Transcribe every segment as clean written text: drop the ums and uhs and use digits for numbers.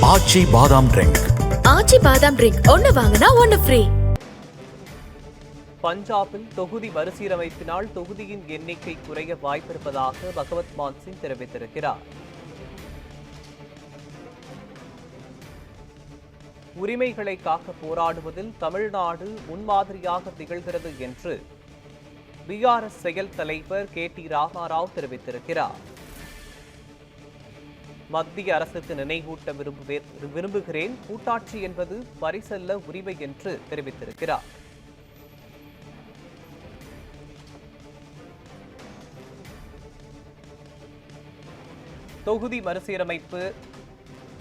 ஆச்சி பாதாம் ட்ரிங்க். ஆச்சி பாதாம் ட்ரிங்க் ஒன்னு வாங்கினா ஒன்னு ஃப்ரீ. பஞ்சாபில் தொகுதி மறுசீரமைப்பினால் தொகுதியின் எண்ணிக்கை குறைய வாய்ப்பிருப்பதாக பகவத் மான் சிங் தெரிவித்திருக்கிறார். உரிமைகளை காக்க போராடுவதில் தமிழ்நாடு முன்மாதிரியாக திகழ்கிறது என்று பிஆர்எஸ் செயல் தலைவர் KT ராமாராவ் தெரிவித்திருக்கிறார். மத்திய அரசுக்கு நினைவூட்ட விரும்புகிறேன், கூட்டாட்சி என்பது பரிசல்ல உரிமை என்று தெரிவித்திருக்கிறார். தொகுதி மறுசீரமைப்பு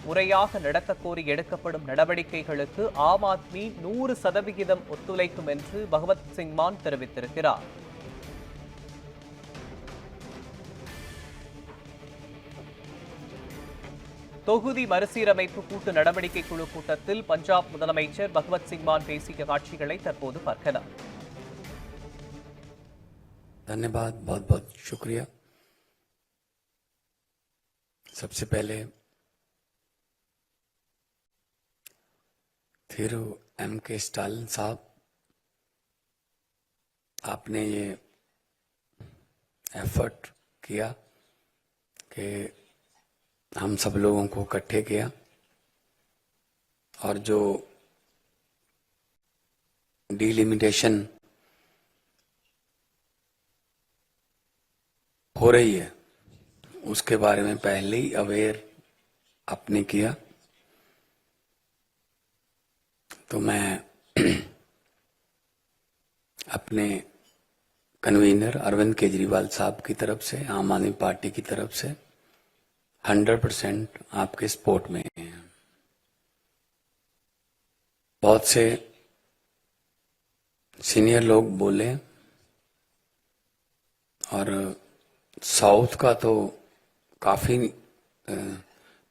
முறையாக நடத்த கோரி எடுக்கப்படும் நடவடிக்கைகளுக்கு ஆம் ஆத்மி 100% ஒத்துழைக்கும் என்று பகவத் சிங் மான் தெரிவித்திருக்கிறார். தொகுதி மறுசீரமைப்பு கூட்டு நடவடிக்கை குழு கூட்டத்தில் பஞ்சாப் முதலமைச்சர் பகவத் சிங் மான் பேசிய காட்சிகளை தற்போது பார்க்கலாம். धन्यवाद, बहुत बहुत शुक्रिया. सबसे पहले थिरू MK स्टालिन साहब, आपने ये एफर्ट किया कि हम सब लोगों को इकट्ठे किया और जो डिलिमिटेशन हो रही है उसके बारे में पहले ही अवेयर आपने किया. तो मैं अपने कन्वीनर अरविंद केजरीवाल साहब की तरफ से, आम आदमी पार्टी की तरफ से 100% आपके सपोर्ट में हैं. बहुत से सीनियर लोग बोले और साउथ का तो काफी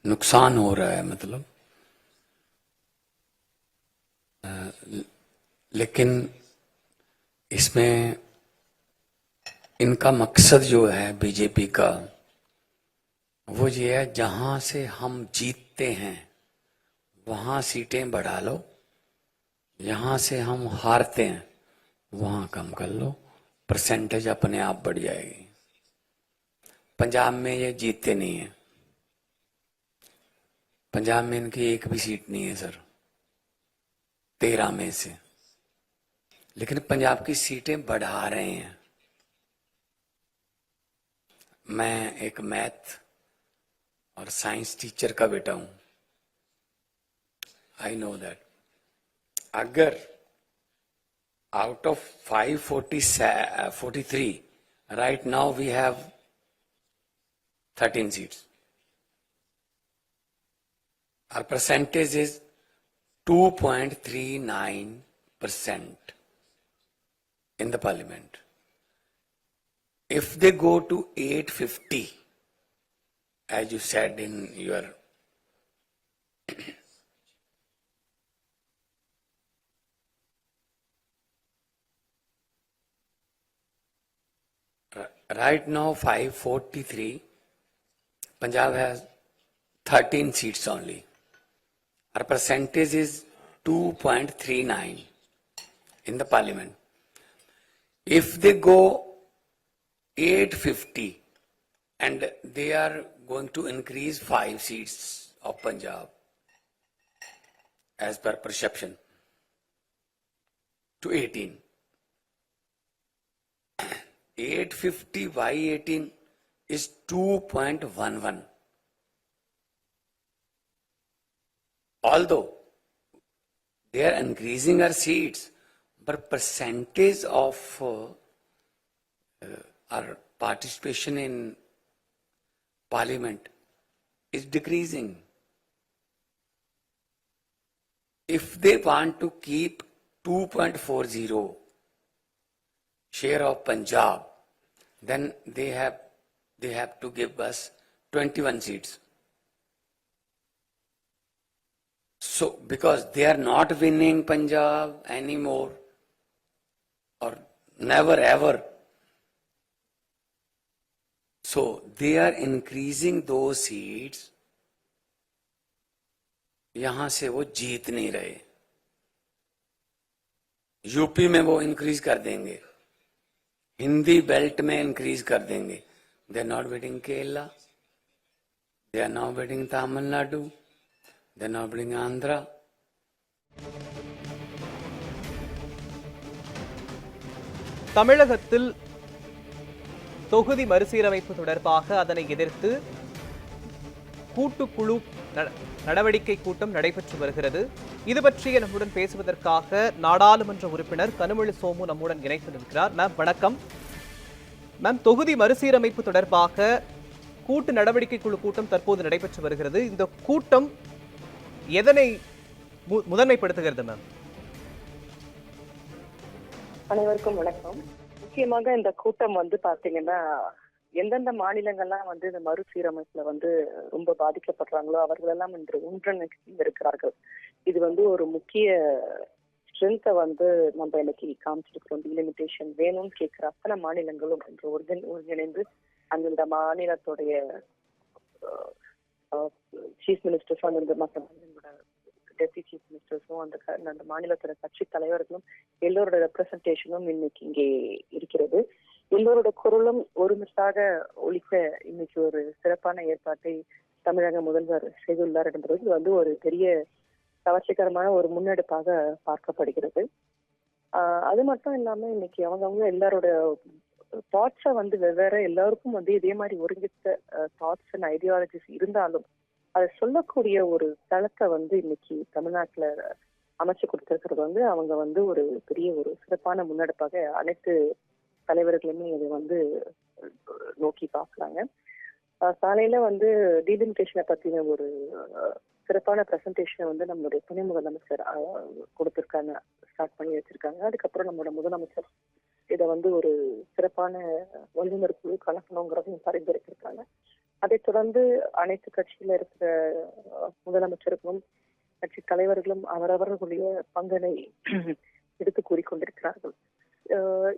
नुकसान हो रहा है, मतलब लेकिन इसमें इनका मकसद जो है बीजेपी का, वो ये है जहां से हम जीतते हैं वहां सीटें बढ़ा लो, यहां से हम हारते हैं वहां कम कर लो, परसेंटेज अपने आप बढ़ जाएगी. पंजाब में ये जीतते नहीं है. पंजाब में इनकी एक भी सीट नहीं है सर, 13 में से, लेकिन पंजाब की सीटें बढ़ा रहे हैं. मैं एक मैथ और साइंस टीचर का बेटा हूं. आई नो दैट अगर out of 543 right now we have 13 seats. Our percentage is 2.39% in the parliament. If they go to 850, as you said in your right now 543, Punjab has 13 seats only. Our percentage is 2.39 in the parliament. If they go 850 and they are going to increase 5 seats of Punjab as per perception to 18. 850 by 18 is 2.11. Although they are increasing our seats, but percentage of our participation in parliament is decreasing. If they want to keep 2.40 share of Punjab, then they have to give us 21 seats. So because they are not winning Punjab anymore, or never ever, so they are increasing those seats यहां से वो जीत नहीं रहे। UP में वो increase कर देंगे, Hindi belt में इंक्रीज कर देंगे। They are not waiting Kerala, they are not waiting Tamil Nadu, they are not waiting Andhra. தமிழகத்தில் தொகுதி மறுசீரமைப்பு தொடர்பாக அதனை எதிர்த்து கூட்டுக்குழு நடவடிக்கை கூட்டம் நடைபெற்று வருகிறது. இது பற்றிய நம்முடன் பேசுவதற்காக நாடாளுமன்ற உறுப்பினர் கனிமொழி சோமு நம்முடன் இணைத்து நிற்கிறார். மேம் வணக்கம். மேம், தொகுதி மறுசீரமைப்பு தொடர்பாக கூட்டு நடவடிக்கை குழு கூட்டம் தற்போது நடைபெற்று வருகிறது. இந்த கூட்டம் எதனை முதன்மைப்படுத்துகிறது மேம்? அனைவருக்கும் வணக்கம். முக்கியமாக இந்த கூட்டம் பாத்தீங்கன்னா எந்தெந்த மாநிலங்கள்லாம் இந்த மறுசீரமைப்புல ரொம்ப பாதிக்கப்படுறாங்களோ அவர்களெல்லாம் இன்று ஒன்றிணைந்து இருக்கிறார்கள். இது ஒரு முக்கிய ஸ்ட்ரென்த்தை நம்ம இன்னைக்கு காமிச்சிருக்கிறோம். டிலிமிட்டேஷன் வேணும்னு கேட்கிற அத்தனை மாநிலங்களும் இன்று ஒருங்கிணைந்து அந்தந்த மாநிலத்துடைய சீஃப் மினிஸ்டர்ஸும் அந்தந்த மற்ற மாநிலங்களோட டெப்டி சீஃப் மினிஸ்டர்ஸும் அந்த மாநிலத்தோட கட்சி தலைவர்களும் எல்லோரோட ரெப்ரசன்டேஷனும் இன்னைக்கு இங்கே இருக்கிறது. எல்லோரோட குரலும் ஒருமித்தாக ஒழிக்க இன்னைக்கு ஒரு சிறப்பான ஏற்பாட்டை தமிழக முதல்வர் செய்துள்ளார் என்பது ஒரு பெரிய கவர்ச்சிகரமான ஒரு முன்னெடுப்பாக பார்க்கப்படுகிறது. அது மட்டும் இல்லாம இன்னைக்கு அவங்க எல்லாரோட தாட்ஸை வெவ்வேறு எல்லாருக்கும் இதே மாதிரி ஒருங்கித்த தாட்ஸ் அண்ட் ஐடியாலஜிஸ் இருந்தாலும் அதை சொல்லக்கூடிய ஒரு தளத்தை இன்னைக்கு தமிழ்நாட்டுல அமைச்சு கொடுத்திருக்கிறது அவங்க ஒரு பெரிய ஒரு சிறப்பான முன்னெடுப்பாக அனைத்து தலைவர்களுமே இதை நோக்கி பார்க்கலாங்க. காலையில டீலிமிட்டேஷனை பத்தின ஒரு சிறப்பான பிரசன்டேஷனை நம்மளுடைய துணை முதலமைச்சர் கொடுத்திருக்காங்க, ஸ்டார்ட் பண்ணி வச்சிருக்காங்க. அதுக்கப்புறம் நம்மளோட முதலமைச்சர் இதை ஒரு சிறப்பான வல்லுநர் குழு கலக்கணுங்கிறதையும் பரிந்துரைத்திருக்காங்க. அதை தொடர்ந்து அனைத்து கட்சியில இருக்கிற முதலமைச்சர்களும் கட்சி தலைவர்களும் அவரவர்களுடைய பங்கனை எடுத்து கூறிக்கொண்டிருக்கிறார்கள்.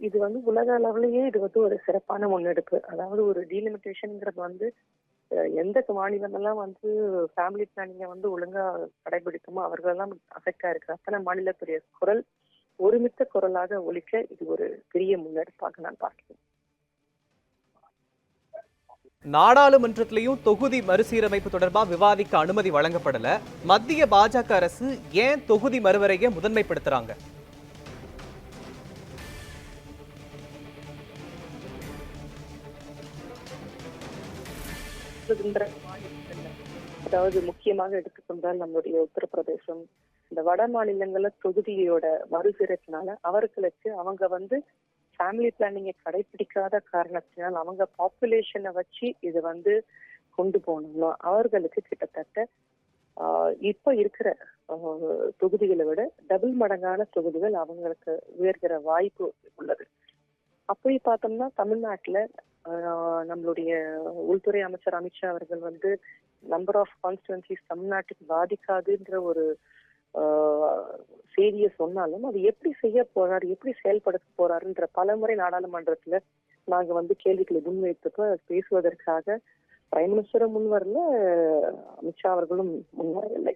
இது உலக அளவிலேயே இது ஒரு சிறப்பான முன்னெடுப்பு. அதாவது ஒரு டீலிமிட்டேஷன்ங்கிறது எந்த மாநிலமெல்லாம் ஃபேமிலி பிளானிங்கை ஒழுங்கா கடைபிடிக்குமோ அவர்களெல்லாம் அஃபெக்டா இருக்கிற அத்தனை மாநிலத்துடைய குரல் ஒருமித்த குரலாக ஒழிக்க இது ஒரு பெரிய முன்னெடுப்பாக நான் பார்க்கிறேன். நாடாளுமன்றத்திலையும் தொகுதி மறுசீரமைப்பு தொடர்பாக விவாதிக்க அனுமதி வழங்கப்படல. மத்திய பாஜக அரசு ஏன் தொகுதி மறுவரையை முதன்மைப்படுத்துறாங்க? அதாவது முக்கியமாக எடுத்துக்கொண்டால் நம்மளுடைய உத்தரப்பிரதேசம், இந்த வட மாநிலங்கள்ல தொகுதியோட மறுசீரத்தினால அவர்களுக்கு அவங்க ஃபேமிலி பிளானிங்கை கடைபிடிக்காத காரணத்தினால் அவங்க பாப்புலேஷனை வச்சு இதை கொண்டு போனோம்னா அவர்களுக்கு கிட்டத்தட்ட இப்ப இருக்கிற தொகுதிகளை விட டபுள் மடங்கான தொகுதிகள் அவங்களுக்கு உயர்கிற வாய்ப்பு உள்ளது. அப்படி பார்த்தோம்னா தமிழ்நாட்டுல நம்மளுடைய உள்துறை அமைச்சர் அமித்ஷா அவர்கள் நம்பர் ஆஃப் கான்ஸ்டிடுவன்சிஸ் தமிழ்நாட்டுக்கு பாதிக்காதுன்ற ஒரு செய்தியை சொன்னாலும் அது எப்படி செய்ய போறாரு, எப்படி செயல்படுத்த போறாருன்ற பலமுறை நாடாளுமன்றத்துல நாங்க கேள்விகளை முன்வைத்தப்ப பேசுவதற்காக பிரைம் மினிஸ்டரும் முன்வரல, அமித்ஷா அவர்களும் முன்வரவில்லை.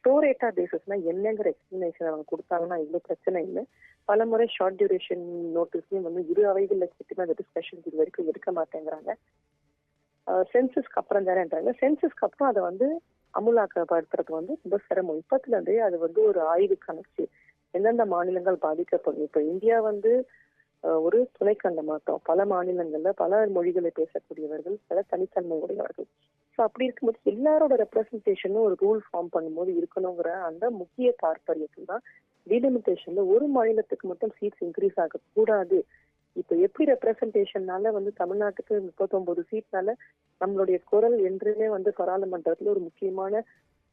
ப்ரோரேட்டா பேசிஸ்னா என்னங்கிற எக்ஸ்பிளனேஷன் அவங்க கொடுத்தாங்கன்னா இவ்வளவு பிரச்சனை இல்லை. பல முறை ஷார்ட் டியூரேஷன் நோட்டீஸ்லயும் இரு அவைகள்ல கேட்டுமே அந்த டிஸ்கஷன் இது வரைக்கும் எடுக்க மாட்டேங்கிறாங்க. சென்சஸ்க்கு அப்புறம் தானேன்றாங்க. சென்சஸ்க்கு அப்புறம் அதை அமுலாக்கப்படுத்துறது ரொம்ப சிரமம். இப்பத்துல இருந்தே அது ஒரு ஆய்வு கணக்கு எந்தெந்த மாநிலங்கள் பாதிக்கப்படும். இப்ப இந்தியா ஒரு துணைக்கண்ட மாட்டோம். பல மாநிலங்கள்ல பல மொழிகளை பேசக்கூடியவர்கள், பல தனித்தன்மை உடையவர்கள். ஸோ அப்படி இருக்கும்போது எல்லாரோட ரெப்ரசன்டேஷனும் ஒரு ரூல் ஃபார்ம் பண்ணும்போது இருக்கணுங்கிற அந்த முக்கிய தாற்பயத்தில் தான் டீலிமிட்டேஷன்ல ஒரு மாநிலத்துக்கு மட்டும் சீட்ஸ் இன்க்ரீஸ் ஆக கூடாது. இப்ப எப்படி ரெப்ரசன்டேஷன்னால தமிழ்நாட்டுக்கு 39 சீட்னால நம்மளுடைய குரல் என்றுமே பாராளுமன்றத்துல ஒரு முக்கியமான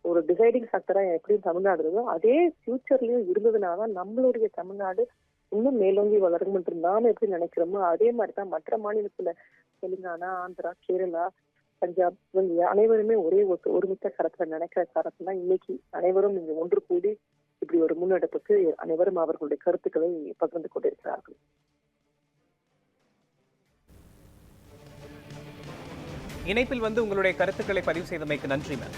ஒரு டிசைடிங் ஃபேக்டரா எப்படியும் தமிழ்நாடு இருந்தோ அதே ஃபியூச்சர்லயும் இருந்ததுனால நம்மளுடைய தமிழ்நாடு இன்னும் மேலோங்கி வளரும் என்று நாம எப்படி நினைக்கிறோமோ அதே மாதிரிதான் மற்ற மாநிலத்துல தெலுங்கானா, ஆந்திரா, கேரளா, பஞ்சாப் அனைவருமே ஒரே ஒருமித்த கரத்துல நினைக்கிற காரணத்துல இன்னைக்கு அனைவரும் இங்க ஒன்று கூடி இப்படி ஒரு முன்னெடுப்புக்கு அனைவரும் அவர்களுடைய கருத்துக்களை பகிர்ந்து கொண்டிருக்கிறார்கள். இணைப்பில் உங்களுடைய கருத்துக்களை பதிவு செய்தமைக்கு நன்றி மேம்.